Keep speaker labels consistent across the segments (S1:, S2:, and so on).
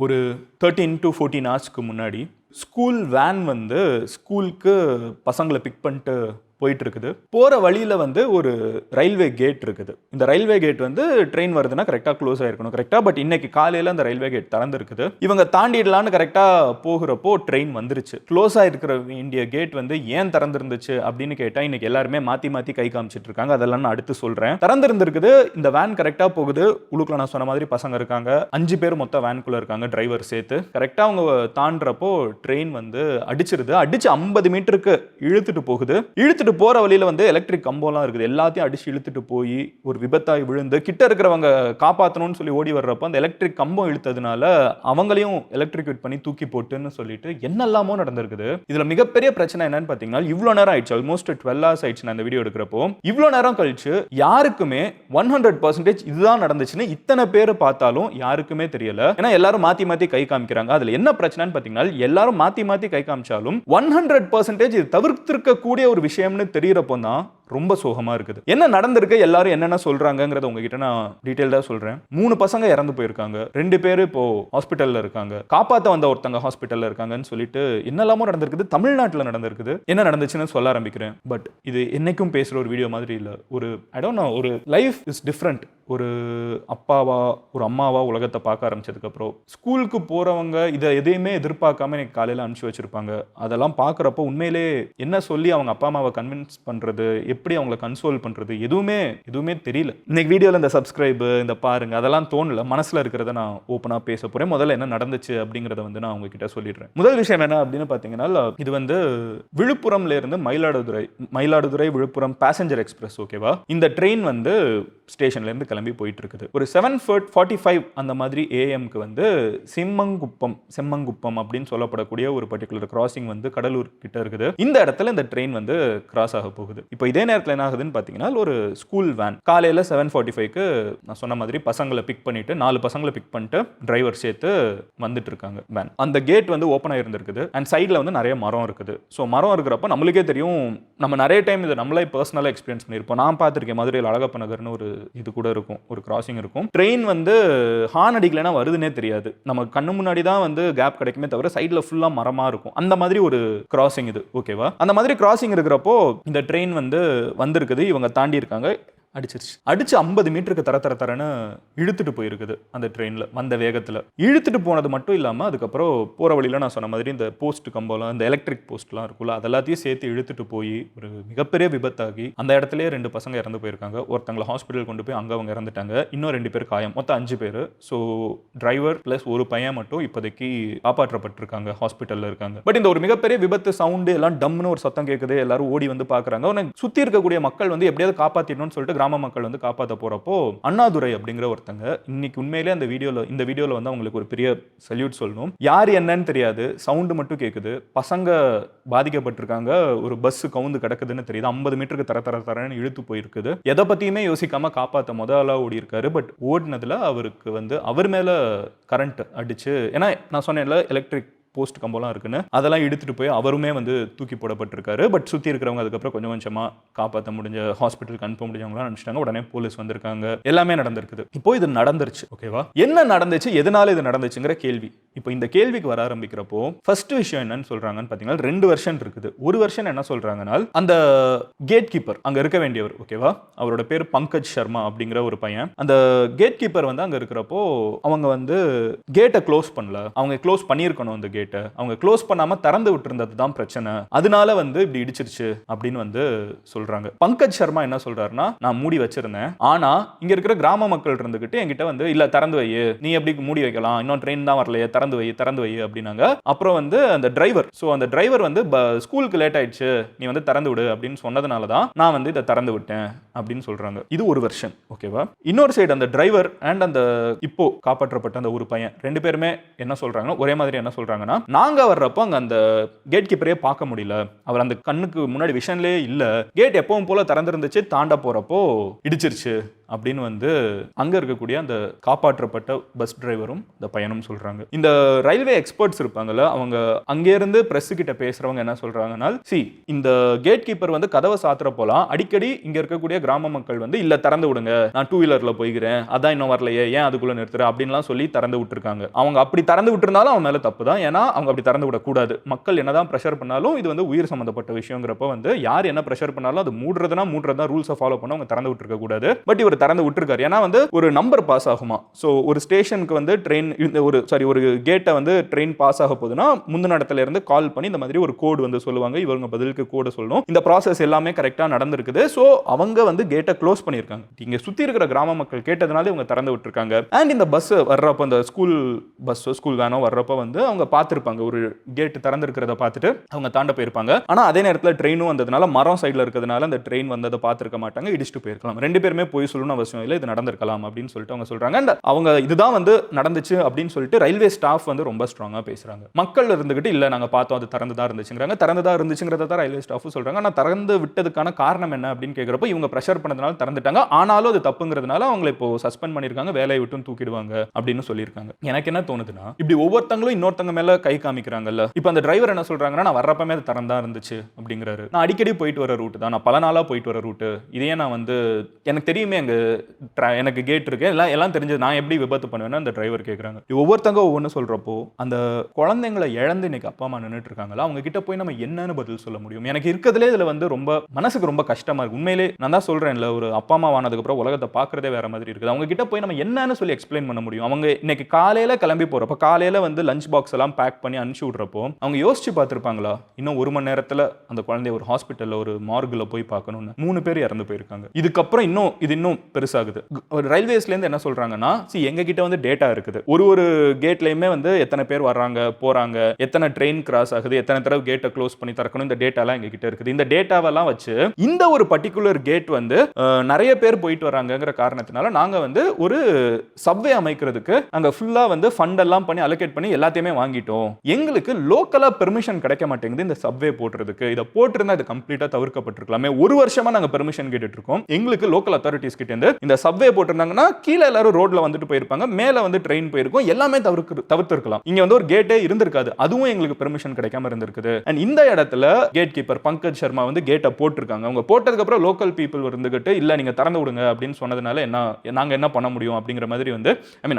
S1: ஒரு 13 to 14 ஹவர்ஸ்க்கு முன்னாடி ஸ்கூல் வேன் வந்து ஸ்கூலுக்கு பசங்களை பிக் பண்ணிட்டு போயிட்டு இருக்குது. போற வழியில வந்து ஒரு ரயில்வே கேட் இருக்குது. இந்த ரயில்வே கேட் வந்து ட்ரெயின் வருதுன்னா கரெக்டா க்ளோஸ் ஆயிருக்கணும் கரெக்டா. பட் இன்னைக்கு காலையில அந்த ரயில்வே கேட் திறந்து இருக்குது. இவங்க தாண்டிடலான்னு கரெக்டா போகிறப்போ ட்ரெயின் வந்துருச்சு. க்ளோஸ் ஆயிருக்கிற வேண்டிய கேட் வந்து ஏன் திறந்திருந்துச்சு அப்படின்னு கேட்டா இன்னைக்கு எல்லாருமே மாத்தி மாத்தி கை காமிச்சிட்டு இருக்காங்க. அதெல்லாம் நான் அடுத்து சொல்றேன். திறந்திருந்திருக்குது. இந்த வேன் கரெக்டா போகுது. உள்ளுக்குள்ள நான் சொன்ன மாதிரி பசங்க இருக்காங்க. 5 பேர் மொத்த வேனுக்குள்ள இருக்காங்க, டிரைவர் சேர்த்து. கரெக்டா அவங்க தாண்டறப்போ ட்ரெயின் வந்து அடிச்சிருது. அடிச்சு 50 மீட்டருக்கு இழுத்துட்டு போகுது. இழுத்துட்டு போற வழியில வந்து எலக்ட்ரிக் கம்பம்லாம் இருக்குது. எல்லாத்தையும் அடிச்சு இழுத்துட்டு போய் ஒரு விபத்தாய் விழுந்து கிட்ட இருக்கிறவங்க காப்பாற்றணும்னு சொல்லி ஓடி வர்றப்ப அந்த எலக்ட்ரிக் கம்பம் இழுத்ததுனால அவங்களையும் எலக்ட்ரிக்யூட் பண்ணி தூக்கி போட்டுன்னு சொல்லிட்டு என்னெல்லாமோ நடந்திருக்குது. இதுல மிகப்பெரிய பிரச்சனை என்னன்னு பாத்தீங்கன்னா இவ்வளவு நேரம் ஆயிடுச்சு, ஆல்மோஸ்ட் 12 hours ஆயிடுச்சு நான் இந்த வீடியோ எடுக்கிறப்போ. இவ்வளவு நேரம் கழிச்சு யாருக்குமே 100% இதுதான் நடந்துச்சுன்னு இத்தனை பேர் பார்த்தாலும் யாருக்குமே தெரியல. ஏன்னா எல்லாரும் மாத்தி மாத்தி கை காமிக்கிறாங்க. அதுல என்ன பிரச்சனைன்னு பாத்தீங்கன்னா எல்லாரும் மாத்தி மாத்தி கை காமிச்சாலும் 100% இது தவிர்த்திருக்க கூடிய ஒரு விஷயம்னு தெரியறப்போ தான் ரொம்ப சோகமா இருக்குது. என்ன நடந்திருக்கு, எல்லாரும் என்னென்ன சொல்றாங்கங்கறத உங்ககிட்ட நான் டீடைலா சொல்றேன். 3 பசங்க இறந்து போயிருக்காங்க, 2 பேர் இப்போ ஹாஸ்பிட்டல்ல இருக்காங்க, காப்பாத்த வந்த ஒருத்தங்க ஹாஸ்பிட்டல்ல இருக்காங்கன்னு சொல்லிட்டு என்னெல்லாமோ நடந்திருக்குது. தமிழ்நாட்டில் நடந்திருக்குது. என்ன நடந்துச்சுன்னு சொல்ல ஆரம்பிக்கிறேன். பட் இது என்னைக்கும் பேசுற ஒரு வீடியோ மாதிரி இல்ல. ஒரு ஐ டோன்ட் நோ, ஒரு லைஃப் இஸ் டிஃப்ரெண்ட். ஒரு அப்பாவா ஒரு அம்மாவா உலகத்தை பார்க்க ஆரம்பிச்சதுக்கு அப்புறம் ஸ்கூலுக்கு போறவங்க இதை எதையுமே எதிர்பார்க்காம எனக்கு காலையில அனுப்பிச்சு வச்சிருப்பாங்க. அதெல்லாம் பார்க்கறப்போ உண்மையிலே என்ன சொல்லி அவங்க அப்பா அம்மாவை கன்வின்ஸ் பண்றது, எப்படி அவங்கள கன்சோல் பண்றது, எதுவுமே தெரியல. இன்னைக்கு வீடியோல இந்த சப்ஸ்கிரைப் இந்த பாருங்க அதெல்லாம் தோணல. மனசுல இருக்கிறத நான் ஓப்பனா பேச போறேன். முதல்ல என்ன நடந்துச்சு அப்படிங்கறத வந்து நான் உங்ககிட்ட சொல்லிடுறேன். முதல் விஷயம் என்ன அப்படின்னு பாத்தீங்கன்னா, இது வந்து விழுப்புரம்ல இருந்து மயிலாடுதுறை விழுப்புரம் பேசஞ்சர் எக்ஸ்பிரஸ். ஓகேவா? இந்த ட்ரெயின் வந்து ஸ்டேஷன்ல இருந்து கிளம்பி போயிட்டு இருக்குது. ஒரு 7:45 அந்த மாதிரி ஏஎம்க்கு வந்து செம்மங்குப்பம் அப்படின்னு சொல்லப்படக்கூடிய ஒரு பர்டிகுலர் கிராசிங் வந்து கடலூர் கிட்ட இருக்குது. இந்த இடத்துல இந்த ட்ரெயின் வந்து கிராஸ் ஆக போகுது. இப்போ இதே நேரத்தில் என்ன ஆகுதுன்னு பார்த்தீங்கன்னா, ஒரு ஸ்கூல் வேன் காலையில் 7:45க்கு நான் சொன்ன மாதிரி பசங்களை பிக் பண்ணிட்டு 4 பசங்களை பிக் பண்ணிட்டு டிரைவர் சேர்த்து வந்துட்டு இருக்காங்க வேன். அந்த கேட் வந்து ஓப்பன் ஆகிருந்திருக்குது. அண்ட் சைடில் வந்து நிறைய மரம் இருக்குது. ஸோ மரம் இருக்கிறப்ப நம்மளுக்கே தெரியும், நம்ம நிறைய டைம் இதை நம்மளே பர்சனலாக எக்ஸ்பீரியன்ஸ் பண்ணியிருப்போம். நான் பார்த்துருக்கேன், மதுரையில் அழகப்ப நகர்னு ஒரு இது கூட இருக்கும், ஒரு கிராசிங் இருக்கும். ட்ரெயின் வந்து ஹார்ன் அடிக்கலைன்னா வருதுன்னே தெரியாது. நம்ம கண்ணு முன்னாடி தான் வந்து கேப் கிடைக்குமே தவிர சைடில் ஃபுல்லாக மரமா இருக்கும். அந்த மாதிரி ஒரு கிராசிங் இது. ஓகேவா? அந்த மாதிரி கிராசிங் இருக்கிறப்போ இந்த ட்ரெயின் வந்து வந்திருக்குது. இவங்க தாண்டி இருக்காங்க. அடிச்சு 50 மீட்டருக்கு தரன்னு இழுத்துட்டு போயிருக்குது. அந்த ட்ரெயின்ல வந்த வேகத்துல இழுத்துட்டு போனது மட்டும் இல்லாம அதுக்கப்புறம் போற வழியில நான் சொன்ன மாதிரி இந்த போஸ்ட் கம்பம்லாம், இந்த எலக்ட்ரிக் போஸ்ட்லாம் இருக்குல்ல, அதெல்லாத்தையும் சேர்த்து இழுத்துட்டு போய் ஒரு மிகப்பெரிய விபத்தாகி அந்த இடத்துலயே 2 பசங்க இறந்து போயிருக்காங்க. ஒருத்தங்களை ஹாஸ்பிட்டல் கொண்டு போய் அங்க அவங்க இறந்துட்டாங்க. இன்னும் 2 பேர் காயம். மொத்தம் 5 பேர். ஸோ டிரைவர் பிளஸ் ஒரு பையன் மட்டும் இப்போதைக்கு காப்பாற்றப்பட்டிருக்காங்க, ஹாஸ்பிட்டல்ல இருக்காங்க. பட் இந்த ஒரு மிகப்பெரிய விபத்து சவுண்டு எல்லாம் டம்னு ஒரு சத்தம் கேட்குது. எல்லாரும் ஓடி வந்து பாக்குறாங்க. சுத்தி இருக்கக்கூடிய மக்கள் வந்து எப்படியாவது காப்பாத்திடணும்னு சொல்லிட்டு கிராம மக்கள் வந்து காப்பாற்ற போறப்போ அண்ணாதுரை அப்படிங்கிற ஒருத்தங்க இன்னைக்கு உண்மையிலே இந்த வீடியோல வந்து அவங்களுக்கு ஒரு பெரிய சல்யூட் சொல்லணும். யார் என்னன்னு தெரியாது, சவுண்டு மட்டும் கேட்குது. பசங்க பாதிக்கப்பட்டிருக்காங்க. ஒரு பஸ் கவுந்து கிடக்குதுன்னு தெரியுது. 50 மீட்டருக்கு தரன்னு இழுத்து போயிருக்குது. எதை பத்தியுமே யோசிக்காம காப்பாற்ற முதல்ல ஓடி இருக்காரு. பட் ஓடினதுல அவருக்கு வந்து அவர் மேல கரண்ட் அடிச்சு, ஏன்னா நான் சொன்னேன்ல எலக்ட்ரிக் போஸ்ட் கம்பம்லாம் இருக்குன்னு, அதெல்லாம் எடுத்துட்டு போய் அவருமே வந்து தூக்கி போடப்பட்டிருக்காரு. பட் சுற்றி இருக்கிறவங்க அதுக்கப்புறம் கொஞ்சம் கொஞ்சமாக காப்பாற்ற முடிஞ்ச, ஹாஸ்பிட்டலுக்கு அனுப்ப முடிஞ்சவங்களாம் நினச்சிட்டாங்க. உடனே போலீஸ் வந்திருக்காங்க. எல்லாமே நடந்திருக்குது. இப்போ இது நடந்துருச்சு. ஓகேவா? என்ன நடந்துச்சு, எதனால இது நடந்துச்சுங்கிற கேள்வி. இப்போ இந்த கேள்விக்கு வர ஆரம்பிக்கிறப்போ ஃபர்ஸ்ட் விஷயம் என்னன்னு சொல்றாங்கன்னு பார்த்தீங்கன்னா, 2 வெர்ஷன் இருக்குது. ஒரு வெர்ஷன் என்ன சொல்றாங்கன்னா, அந்த கேட் கீப்பர் அங்கே இருக்க வேண்டியவர், ஓகேவா, அவரோட பேர் பங்கஜ் சர்மா அப்படிங்கிற ஒரு பையன். அந்த கேட் கீப்பர் வந்து அங்கே இருக்கிறப்போ அவங்க வந்து கேட்டை க்ளோஸ் பண்ணல. அவங்க க்ளோஸ் பண்ணியிருக்கணும். அந்த அவங்க க்ளோஸ் பண்ணாம திறந்து விட்டுருந்தது தான் பிரச்சனை. அதனால வந்து இப்படி இடிச்சிருச்சு அப்படின்னு வந்து சொல்றாங்க. பங்கஜ் சர்மா என்ன சொல்றாருன்னா, நான் மூடி வச்சிருந்தேன், ஆனா இங்க இருக்கிற கிராம மக்கள் இருந்துகிட்டு என்கிட்ட வந்து இல்ல திறந்து வை, நீ எப்படி மூடி வைக்கலாம், இன்னும் ட்ரெயின் தான் வரலையே, திறந்து வை அப்படின்னாங்க. அப்புறம் வந்து அந்த டிரைவர் வந்து ஸ்கூலுக்கு லேட் ஆயிடுச்சு, நீ வந்து திறந்து விடு அப்படின்னு சொன்னதுனால தான் நான் வந்து இதை திறந்து விட்டேன் அப்படின்னு சொல்றாங்க. இது ஒரு வெர்ஷன். ஓகேவா? இன்னொரு சைடு அந்த டிரைவர் அண்ட் அந்த இப்போ காப்பாற்றப்பட்ட அந்த ஒரு பையன் 2 பேருமே என்ன சொல்றாங்க, ஒரே மாதிரி என்ன சொல்றாங்கன்னா, நாங்க வர்றப்போ அங்க அந்த கேட் கீப்பரே பார்க்க முடியல, அவர் அந்த கண்ணுக்கு முன்னாடி விஷன்லயே இல்ல, கேட் எப்பவும் போல திறந்திருந்துச்சு, தாண்ட போறப்போ இடிச்சிருச்சு அப்படின்னு வந்து அங்க இருக்கக்கூடிய அந்த காப்பாற்றப்பட்ட பஸ் டிரைவரும் இந்த பையனும் சொல்றாங்க. இந்த ரயில்வே எக்ஸ்பர்ட்ஸ் இருப்பாங்கல்ல, அவங்க அங்கே இருந்து பிரஸ் கிட்ட பேசுறவங்க என்ன சொல்றாங்கன்னா, இந்த கேட் கீப்பர் வந்து கதவை சாத்துற போலாம், அடிக்கடி இங்க இருக்கக்கூடிய கிராம மக்கள் வந்து இல்ல திறந்து விடுங்க, நான் 2 வீலர்ல போய்கிறேன், அதான் இன்னும் வரலையே, ஏன் அதுக்குள்ள நிறுத்துற அப்படின்லாம் சொல்லி திறந்து விட்டுருக்காங்க. அவங்க அப்படி திறந்து விட்டுருந்தாலும் அவன் மேல தப்பு தான், ஏன்னா அவங்க அப்படி திறந்து விடக்கூடாது. மக்கள் என்னதான் பிரஷர் பண்ணாலும் இது வந்து உயிர் சம்பந்தப்பட்ட விஷயங்கிறப்ப வந்து யார் என்ன பிரஷர் பண்ணாலும் அது மூடுறதா ரூல்ஸை ஃபாலோ பண்ண அவங்க திறந்து விட்டுருக்க கூடாது. பட் இவர் திறந்து விட்டுருக்காரு. ஏன்னா வந்து ஒரு நம்பர் பாஸ் ஆகுமா, ஸோ ஒரு ஸ்டேஷனுக்கு வந்து ட்ரெயின் ஒரு கேட்டை வந்து ட்ரெயின் பாஸ் ஆக போகுதுன்னா முந்தின இடத்துல இருந்து கால் பண்ணி இந்த மாதிரி ஒரு கோடு வந்து சொல்லுவாங்க, இவங்க பதிலுக்கு கோடு சொல்லணும். இந்த ப்ராசஸ் எல்லாமே கரெக்டாக நடந்திருக்குது. ஸோ அவங்க வந்து கேட்டை க்ளோஸ் பண்ணியிருக்காங்க. இங்கே சுற்றி இருக்கிற கிராம மக்கள் கேட்டதுனால இவங்க திறந்து விட்டுருக்காங்க. அண்ட் இந்த பஸ் வர்றப்போ, இந்த ஸ்கூல் பஸ்ஸோ ஸ்கூல் வேனோ வர்றப்போ வந்து அவங்க பார்த்துருப்பாங்க, ஒரு கேட்டு திறந்திருக்கிறத பார்த்துட்டு அவங்க தாண்ட போயிருப்பாங்க. ஆனால் அதே நேரத்தில் ட்ரெயினும் வந்ததுனால மரம் சைடில் இருக்கிறதுனால அந்த ட்ரெயின் வந்ததை பார்த்துருக்க மாட்டாங்க, இடிச்சுட்டு போயிருக்கலாம். 2 பேருமே போய் சொல்லணும்னு அவசியம் இல்லை, இது நடந்திருக்கலாம் அப்படின்னு சொல்லிட்டு அவங்க சொல்றாங்க. அண்ட் அவங்க இதுதான் வந்து நடந்துச்சு அப்படின்னு சொல்லிட்டு ரயில்வே ஸ்டாஃப் வந்து ரொம்ப ஸ்ட்ராங்காக பேசுறாங்க. மக்கள் இருந்துகிட்டு இல்லை நாங்கள் பார்த்தோம் அது திறந்துதான் இருந்துச்சுங்கிறாங்க. திறந்துதான் இருந்துச்சுங்கிறத தான் ரயில்வே ஸ்டாஃப் சொல்றாங்க. ஆனால் திறந்து விட்டதுக்கான காரணம் என்ன அப்படின்னு கேட்குறப்ப இவங்க ப்ரெஷர் பண்ணதுனால திறந்துட்டாங்க, ஆனாலும் அது தப்புங்கிறதுனால அவங்களை இப்போ சஸ்பெண்ட் பண்ணியிருக்காங்க, வேலையை விட்டு தூக்கிடுவாங்க அப்படின்னு சொல்லியிருக்காங்க. எனக்கு என்ன தோணுதுன்னா, இப்படி ஒவ்வொருத்தங்களும் இன்னொருத்தங்க மேல கை காமிக்கிறாங்கல்ல. இப்போ அந்த டிரைவர் என்ன சொல்றாங்கன்னா, நான் வர்றப்பமே அது திறந்தா இருந்துச்சு அப்படிங்கிறாரு. நான் அடிக்கடி போயிட்டு வர ரூட் தான், நான் பல நாளா போயிட்டு வர ரூட், இதையே நான் வந்து எனக்கு தெரியுமே, எனக்கு கேட் இருக்கு, எல்லாம் தெரிஞ்சது, நான் எப்படி விபத்து பண்ணுவேன்னு அந்த டிரைவர் கேட்குறாங்க. ஒவ்வொருத்தங்க ஒவ்வொன்று சொல்றப்போ அந்த குழந்தைங்களை இழந்து இன்னைக்கு அப்பா அம்மா நின்றுட்டு இருக்காங்களா, அவங்க கிட்ட போய் நம்ம என்னன்னு பதில் சொல்ல முடியும்? எனக்கு இருக்கிறதுலே இதுல வந்து ரொம்ப மனசுக்கு ரொம்ப கஷ்டமா இருக்கு. உண்மையிலே நான் தான் சொல்றேன்ல, ஒரு அப்பா அம்மா ஆனதுக்கு அப்புறம் உலகத்தை பார்க்கறதே வேற மாதிரி இருக்குது. அவங்க கிட்ட போய் நம்ம என்னன்னு சொல்லி எக்ஸ்பிளைன் பண்ண முடியும்? அவங்க இன்னைக்கு காலையில கிளம்பி போறப்ப, காலையில வந்து லஞ்ச் பாக்ஸ் எல்லாம் பேக் பண்ணி அனுப்பிச்சு விடுறப்போ அவங்க யோசிச்சு பார்த்திருப்பாங்களா, இன்னும் 1 மணி நேரத்துல அந்த குழந்தைய ஒரு ஹாஸ்பிட்டல்ல ஒரு மார்க்ல போய் பார்க்கணும்னு? 3 பேர் இறந்து போயிருக்காங்க. இதுக்கப்புறம் இன்னும் பெருசாகுது. ரயில்வேஸ்ல இருந்து என்ன சொல்றாங்கன்னா, எங்க கிட்ட வந்து டேட்டா இருக்குது, ஒரு கேட்லயுமே வந்து எத்தனை பேர் வர்றாங்க போறாங்க, எத்தனை ட்ரெயின் கிராஸ் ஆகுது, எத்தனை தடவை கேட்டை க்ளோஸ் பண்ணி திறக்கணும், இந்த டேட்டா எல்லாம் எங்க கிட்ட இருக்குது. இந்த டேட்டாவெல்லாம் வச்சு இந்த ஒரு பர்டிகுலர் கேட் வந்து நிறைய பேர் போயிட்டு வராங்கங்கிற காரணத்தினால நாங்க வந்து ஒரு சப்வே அமைக்கிறதுக்கு நாங்க ஃபுல்லா வந்து ஃபண்ட் எல்லாம் பண்ணி அலோகேட் பண்ணி எல்லாத்தையுமே வாங்கிட்டோம். எங்களுக்கு லோக்கலா பெர்மிஷன் கிடைக்க மாட்டேங்குது இந்த சப்வே போடுறதுக்கு. இதை போட்டிருந்தா இது கம்ப்ளீட்டா தவிர்க்கப்பட்டிருக்கலாமே. 1 வருஷமா நாங்க பெர்மிஷன் கேட்டுட்டு இருக்கோம். எங்களுக்கு லோக்கல் அத்தாரிட்டிஸ் கிட்ட இருந்து இந்த சப்வே போட்டிருந்தாங்கன்னா கீழே எல்லாரும் ரோட்ல வந்துட்டு போயிருப்பாங்க, மேல வந்து ட்ரெயின் போயிருக்கும், எல்லாமே தவிர்த்திருக்கலாம். இங்க வந்து ஒரு கேட்டே இருந்திருக்காது, அதுவும் எங்களுக்கு பெர்மிஷன் கிடைக்காம இருந்திருக்குது. அண்ட் இந்த இடத்துல கேட் கீப்பர் பங்கஜ் சர்மா வந்து கேட்டை போட்டிருக்காங்க. அவங்க போட்டதுக்கு அப்புறம் லோக்கல் பீப்புள் இருந்துகிட்டு இல்ல நீங்க திறந்து விடுங்க அப்படின்னு சொன்னதுனால நாங்க என்ன பண்ண முடியும் அப்படிங்கிற மாதிரி வந்து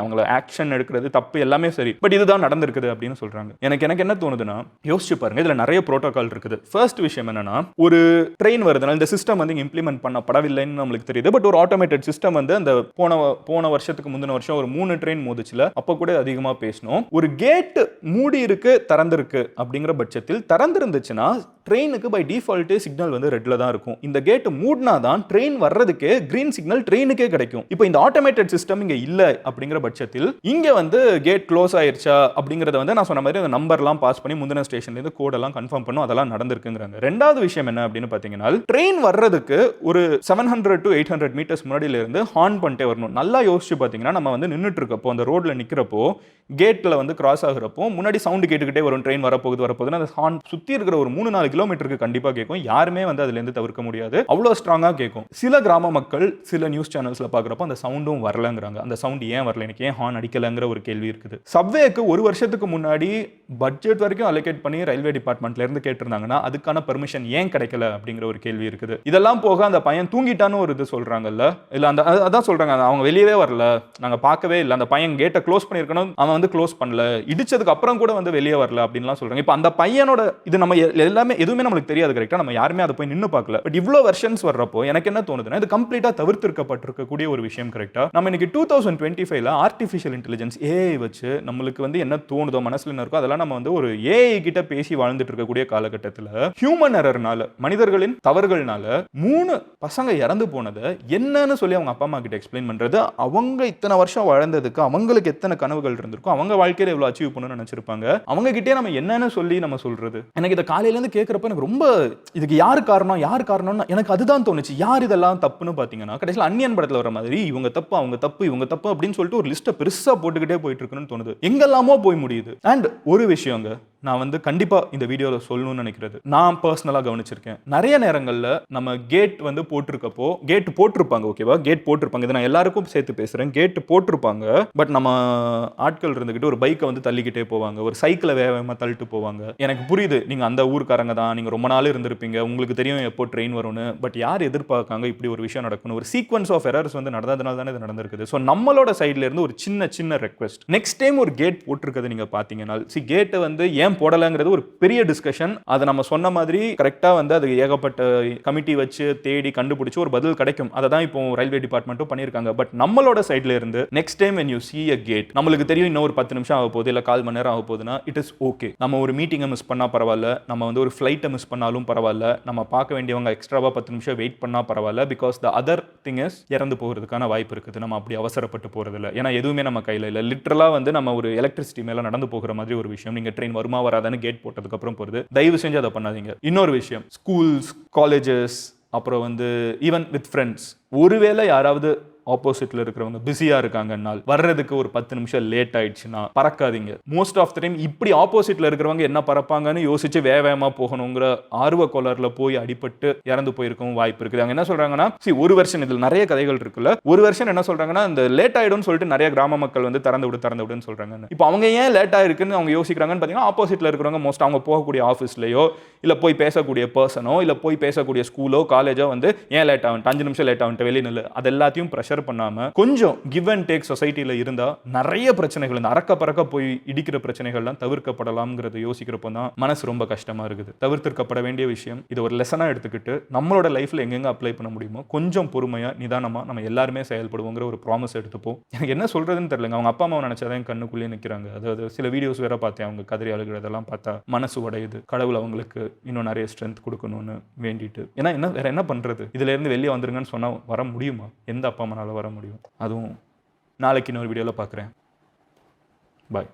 S1: அவங்கள ஆக்ஷன் எடுக்கிறது தப்பு, எல்லாமே சரி, பட் இதுதான் நடந்திருக்குது அப்படின்னு சொல்றாங்க. எனக்கு என்ன தோணுதுன்னா, யோசிச்சு பாருங்க, இதுல நிறைய புரோட்டோகால் இருக்குது. ஃபர்ஸ்ட் விஷயம் என்னன்னா, ஒரு ட்ரெயின் வருதுன்னா இந்த சிஸ்டம் வந்து இம்ப்ளிமெண்ட் பண்ணப்படவில்லைன்னு நம்மளுக்கு தெரியுது. பட் ஒரு ஆட்டோமேட்டட் சிஸ்டம் வந்து அந்த போன வருஷத்துக்கு முந்தின வருஷம் ஒரு 3 ட்ரெயின் மோதுச்சுல, அப்ப கூட அதிகமா பேசணும். ஒரு கேட் மூடி இருக்கு திறந்திருக்கு அப்படிங்கிற பட்சத்தில் திறந்திருந்துச்சுன்னா ட்ரெயினுக்கு பை டிஃபால்ட்டே சிக்னல் வந்து ரெட்ல தான் இருக்கும். இந்த கேட் மூடினா தான் ட்ரெயின் வர்றதுக்கே கிரீன் சிக்னல் ட்ரெயினுக்கே கிடைக்கும். இப்போ இந்த ஆட்டோமேட்டட் சிஸ்டம் இங்க இல்ல அப்படிங்கிற பட்சத்தில் இங்க வந்து கேட் க்ளோஸ் ஆயிருச்சா அப்படிங்கறத வந்து நான் சொன்ன மாதிரி அந்த நம்பர்லாம் பாஸ் பண்ணி முந்தின ஸ்டேஷன்ல இருந்து கோட் எல்லாம் கன்ஃபார்ம் பண்ணும், அதெல்லாம் நடந்திருக்குங்கிறாங்க. ரெண்டாவது விஷயம் என்ன அப்படின்னு பாத்தீங்கன்னா, ட்ரெயின் வர்றதுக்கு ஒரு 700 to 800 மீட்டர்ஸ் முன்னாடியில இருந்து ஹார்ன் பண்ணிட்டே வரணும். நல்லா யோசிச்சு பாத்தீங்கன்னா, நம்ம வந்து நின்னுட்டு இருக்கப்போ அந்த ரோட்ல நிக்கிறப்போ கேட்ல வந்து கிராஸ் ஆகுறப்போ முன்னாடி சவுண்ட் கேட்டுக்கிட்டே வரும், ட்ரெயின் வரப்போகுதுன்னு அந்த ஹார்ன் சுத்தி இருக்கிற ஒரு 3-4 கிலோமீட்டருக்கு கண்டிப்பா கேட்கும். யாருமே வந்து அதுல இருந்து தவிர்க்க முடியாது, அவ்வளவு ஸ்ட்ராங்கா கேட்கும். சில கிராம மக்கள் சில நியூஸ் சேனல்ஸ்ல பாக்குறப்போ அந்த சவுண்டும் வரலங்கிறாங்க. அந்த சவுண்ட் ஏன் வரல, எனக்கு ஏன் ஹார்ன் அடிக்கலங்கிற ஒரு கேள்வி இருக்குது. சப்வேக்கு 1 வருஷத்துக்கு முன்னாடி பட்ஜெட் வரைக்கும் அலோகேட் பண்ணி ரயில்வே டிபார்ட்மெண்ட்ல இருந்து கேட்டிருந்தாங்கன்னா அதுக்கான பெர்மிஷன் ஏன் கிடைக்கல அப்படிங்கிற ஒரு கேள்வி இருக்குது. இதெல்லாம் போக அந்த பையன் தூங்கிட்டான்னு ஒரு இது சொல்றாங்கல்ல, இல்ல அந்த அதான் சொல்றாங்க, அவங்க வெளியவே வரல, நாங்க பார்க்கவே இல்லை, அந்த பையன் கேட்டை க்ளோஸ் பண்ணிருக்கணும், அவன் வந்து க்ளோஸ் பண்ணல, இடிச்சதுக்கு அப்புறம் கூட வந்து வெளியே வரல அப்படின்லாம் சொல்றாங்க. இப்போ அந்த பையனோட இது நம்ம எல்லாமே எதுவுமே நம்மளுக்கு தெரியாது கரெக்டா, நம்ம யாருமே அதை போய் நின்னு பார்க்கல. பட் இவ்வளோ வெர்ஷன்ஸ் வர்றப்போ எனக்கு என்ன தோணுதுன்னா, இது கம்ப்ளீட்டா தவிர்த்திருக்கப்பட்டிருக்கக்கூடிய ஒரு விஷயம் கரெக்டா. நம்ம இன்னைக்கு 2025ல ஆர்டிஃபிஷியல் இன்டெலிஜென்ஸ் ஏஐ வச்சு நம்மளுக்கு வந்து என்ன தோணுதோ மனசுல என்ன இருக்கோ அதெல்லாம் நம்ம வந்து ஒரு ஏஐ கிட்ட பேசி வாழ்ந்துட்டு இருக்கக்கூடிய காலகட்டத்தில் ஹியூமன் எரர்னால, மனிதர்களின் தவறுகள்னால 3 பசங்க இறந்து போனதை என்னன்னு சொல்லி அவங்க அப்பா அம்மா கிட்ட எக்ஸ்பிளைன் பண்றது, அவங்க இத்தனை வருஷம் வாழ்ந்ததுக்கு அவங்களுக்கு எத்தனை கனவுகள் இருந்திருக்கும், அவங்க வாழ்க்கையில எவ்வளவு அச்சீவ் பண்ணணும்னு நினைச்சிருப்பாங்க, அவங்க கிட்டே நம்ம என்னன்னு சொல்லி நம்ம சொல்றது. எனக்கு இதை காலையில இருந்து கேட்கறப்ப எனக்கு ரொம்ப இதுக்கு யார் காரணம்னு எனக்கு அதுதான் தோணுச்சு. யார் இதெல்லாம் தப்புன்னு பாத்தீங்கன்னா, கடைசியில் அன்னியன் படத்துல வர மாதிரி இவங்க தப்பு அவங்க தப்பு இவங்க தப்பு அப்படின்னு சொல்லிட்டு ஒரு லிஸ்ட்டை பெருசா போட்டுக்கிட்டே போயிட்டு இருக்குன்னு தோணுது. எங்கெல்லாமோ போய் முடியுது. அண்ட் ஒரு விஷயங்க, நான் வந்து கண்டிப்பா இந்த வீடியோல சொல்லணும்னு நினைக்கிறது, நான் பர்சனலா கவனிச்சிருக்கேன். நிறைய நேரங்கள்ல நம்ம கேட் வந்து போட்டிருக்கப்போ, கேட் போட்டிருப்பாங்க, ஓகேவா, கேட் போட்டிருப்பாங்க. இதை நான் எல்லாருக்கும் சேர்த்து பேசுறேன். கேட் போட்டிருப்பாங்க, பட் நம்ம ஆட்கள் இருந்துகிட்டு ஒரு பைக்கை வந்து தள்ளிக்கிட்டே போவாங்க, ஒரு சைக்கிளை வேகமா தள்ளிட்டு போவாங்க. எனக்கு புரியுது, நீங்க அந்த ஊருக்காரங்க தான், நீங்க ரொம்ப நாள் இருந்திருப்பீங்க, உங்களுக்கு தெரியும் எப்போ ட்ரெயின் வரும்னு. பட் யார் எதிர்பார்க்காங்க இப்படி ஒரு விஷயம் நடக்கணும்? ஒரு சீக்வன்ஸ் ஆஃப் எரர்ஸ் வந்து நடந்ததுனால தானே இது நடந்திருக்குது. ஸோ நம்மளோட சைட்ல இருந்து ஒரு சின்ன சின்ன ரெக்வெஸ்ட், நெக்ஸ்ட் டைம் ஒரு கேட் போட்டிருக்கிறது நீங்க பாத்தீங்கன்னா, கேட்டை வந்து ஏன் போடலைங்கிறது ஒரு பெரிய டிஸ்கஷன். அதை நம்ம சொன்ன மாதிரி கரெக்டா வந்து அது ஏகப்பட்ட கமிட்டி வச்சு தேடி கண்டுபிடிச்சு ஒரு பதில் கிடைக்கும். அதை தான் இப்போ ரயில்வே டிபார்ட்மெண்ட்டும் பண்ணியிருக்காங்க. பட் நம்மளோட சைட்ல இருந்து next time when you see a gate, நம்மளுக்கு தெரியும் இன்னும் ஒரு 10 நிமிஷம் ஆக போகுது, இல்ல 1/4 மணி நேரம் ஆக போகுதுன்னா இட் இஸ் ஓகே. நம்ம ஒரு மீட்டிங்கை மிஸ் பண்ணா பரவாயில்ல, நம்ம வந்து ஒரு ஃபிளைட்டை மிஸ் பண்ணாலும் பரவாயில்ல, நம்ம பார்க்க வேண்டியவங்க எக்ஸ்ட்ராவா 10 நிமிஷம் வெயிட் பண்ணா பரவாயில்ல. Because the other thing is இறந்து போகிறதுக்கான வாய்ப்பு இருக்குது. நம்ம அப்படி அவசரப்பட்டு போறது இல்லை, ஏன்னா எதுவுமே நம்ம கையில் இல்லை. லிட்டரலா வந்து நம்ம ஒரு எலக்ட்ரிசிட்டி மேல நடந்து போகிற மாதிரி ஒரு விஷயம். நீங்க ட்ரெயின் வருமா வராதான்னு கேட் போட்டதுக்கு அப்புறம் போறது, தயவு செஞ்சு அதை பண்ணாதீங்க. இன்னொரு விஷயம், ஸ்கூல்ஸ், காலேஜஸ், அப்புறம் வந்து ஈவன் வித் ஃப்ரெண்ட்ஸ், ஒருவேளை யாராவது ஆப்போசிட்ல இருக்கிறவங்க பிஸியா இருக்காங்கன்னால் வர்றதுக்கு ஒரு 10 நிமிஷம் லேட் ஆயிடுச்சுன்னா பறக்காதீங்க. மோஸ்ட் ஆஃப் த டைம் இப்படி ஆப்போசிட்ல இருக்கிறவங்க என்ன பறப்பாங்கன்னு யோசிச்சு வேகமா போகணுங்கிற ஆர்வ கோளாறுல போய் அடிபட்டு இறந்து போயிருக்கவும் வாய்ப்பு இருக்குது. அவங்க என்ன சொல்றாங்கன்னா, ஒரு வருஷன், இதில் நிறைய கதைகள் இருக்குல்ல, ஒரு வருஷம் என்ன சொல்றாங்கன்னா, இந்த லேட் ஆயிடும்னு சொல்லிட்டு நிறைய கிராம மக்கள் வந்து திறந்து விடுன்னு சொல்றாங்க. இப்போ அவங்க ஏன் லேட் ஆயிருக்குன்னு அவங்க யோசிக்கிறாங்கன்னு பாத்தீங்கன்னா, ஆப்போசிட்ல இருக்கிறவங்க மோஸ்ட் அவங்க போகக்கூடிய ஆஃபீஸ்லயோ இல்ல போய் பேசக்கூடிய பர்சனோ இல்ல போய் பேசக்கூடிய ஸ்கூலோ காலேஜோ வந்து ஏன் லேட் ஆகும், 5 நிமிஷம் லேட் ஆகும், வெளியே நில்லு, அது எல்லாத்தையும் பிரஷர் பண்ணாம கொஞ்சம் கிவ் அண்ட் டேக் சொசைட்டில இருந்தா நிறைய பிரச்சனைகள், இந்த அறக்க பறக்க போய் இடிக்கிற பிரச்சனைகள்லாம் தவிர்க்கப்படலாம்ங்கிறத யோசிக்கிறப்போ தான் மனசு ரொம்ப கஷ்டமா இருக்குது. தவிர்த்திருக்கப்பட வேண்டிய விஷயம், இது ஒரு லெசனா எடுத்துக்கிட்டு நம்மளோட லைஃப்ல எங்கெங்க அப்ளை பண்ண முடியுமோ கொஞ்சம் பொறுமையா நிதானமா நம்ம எல்லாருமே செயல்படுவோங்கிற ஒரு ப்ராமிஸ் எடுத்துப்போம். எனக்கு என்ன சொல்றதுன்னு தெரியலங்க. அவங்க அப்பா அம்மாவை நினைச்சாதான் கண்ணுக்குள்ளே நிற்கிறாங்க. அதாவது சில வீடியோஸ் வேற பார்த்தேன், அவங்க கதறி அழுகிறதெல்லாம் பார்த்தா மனசு உடையுது. கடவுள் அவங்களுக்கு இன்னும் நிறைய ஸ்ட்ரென்த் கொடுக்கணும்னு வேண்டிட்டு, ஏன்னா என்ன வேற என்ன பண்றது, இதுல இருந்து வெளியே வந்துருங்கன்னு சொன்னா வர முடியுமா? எந்த அப்பா அம்மானால வர முடியும்? அதுவும் நாளைக்கு இன்னொரு வீடியோல பார்க்குறேன். பாய்.